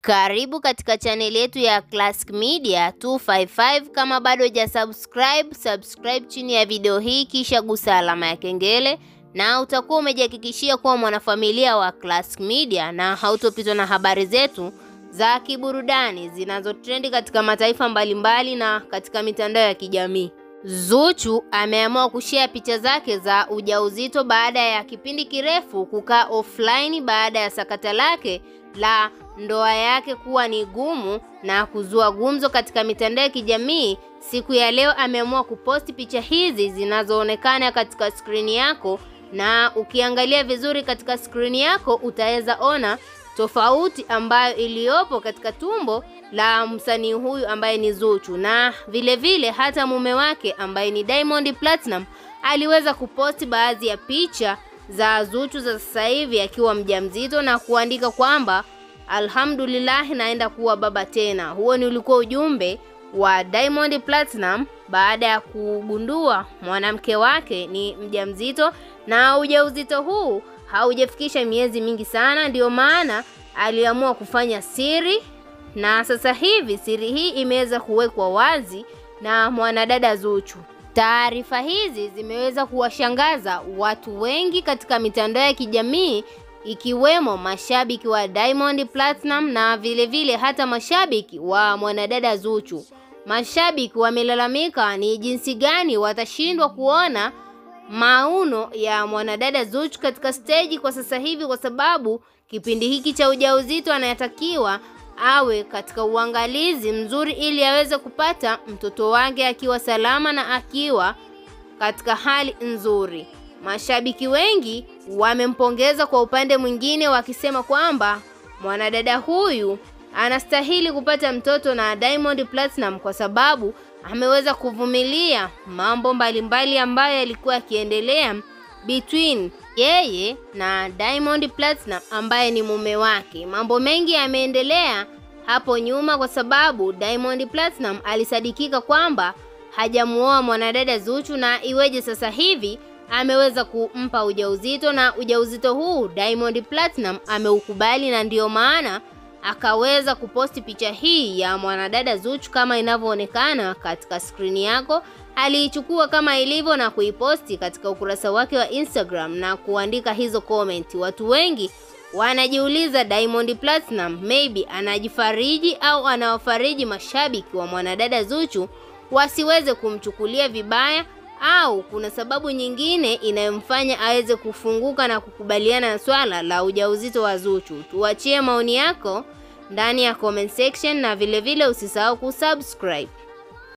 Karibu katika channel yetu ya Classic Media 255. Kama bado hujasubscribe, subscribe chini ya video hii kisha gusa alama ya kengele na utakuwa umejihakikishia kuwa mwanafamilia wa Classic Media na hautopitwa na habari zetu za kiburudani zinazotrendi katika mataifa mbalimbali na katika mitandao ya kijamii. Zuchu ameamua kushare picha zake za ujauzito baada ya kipindi kirefu kukaa offline baada ya sakata lake la ndoa yake kuwa ni gumu na kuzua gumzo katika mitandao ya kijamii. Siku ya leo ameamua kuposti picha hizi zinazoonekana katika screen yako, na ukiangalia vizuri katika screen yako utaweza ona tofauti ambayo iliyopo katika tumbo la msanii huyu ambaye ni Zuchu, na vile vile hata mume wake ambaye ni Diamond Platinum aliweza kuposti baadhi ya picha za Zuchu za sasa hivi akiwa mjamzito na kuandika kwamba alhamdulillah naenda kuwa baba tena. Huo ni ulikuwa ujumbe wa Diamond Platinum baada ya kugundua mwanamke wake ni mjamzito, na ujauzito huu haujafikisha miezi mingi sana, ndio maana aliamua kufanya siri, na sasa hivi siri hii imeweza kuwekwa wazi na mwanadada Zuchu. Taarifa hizi zimeweza kuwashangaza watu wengi katika mitandao ya kijamii, ikiwemo mashabiki wa Diamond Platinum na vile vile hata mashabiki wa mwanadada Zuchu. Mashabiki wamelalamika ni jinsi gani watashindwa kuona mauno ya mwanadada Zuchu katika stage kwa sasa hivi, kwa sababu kipindi hiki cha ujauzito anayatakiwa awe katika uangalizi mzuri ili aweze kupata mtoto wake akiwa salama na akiwa katika hali nzuri. Mashabiki wengi wamempongeza kwa upande mwingine, wakisema kwamba mwanadada huyu anastahili kupata mtoto na Diamond Platinum kwa sababu ameweza kuvumilia mambo mbalimbali ambayo yalikuwa yakiendelea between yeye na Diamond Platinum ambaye ni mume wake. Mambo mengi yameendelea hapo nyuma kwa sababu Diamond Platinum alisadikika kwamba hajamuoa mwanadada Zuchu, na iweje sasa hivi ameweza kumpa ujauzito, na ujauzito huu Diamond Platinum ameukubali, na ndio maana akaweza kuposti picha hii ya mwanadada Zuchu kama inavyoonekana katika screen yako. Aliichukua kama ilivyo na kuiposti katika ukurasa wake wa Instagram na kuandika hizo comment. Watu wengi wanajiuliza Diamond Platinum maybe anajifariji au anawafariji mashabiki wa mwanadada Zuchu wasiweze kumchukulia vibaya, au kuna sababu nyingine inayomfanya aweze kufunguka na kukubaliana na swala la ujauzito wa Zuchu. Tuachie maoni yako ndani ya comment section, na vile vile usisahau kusubscribe.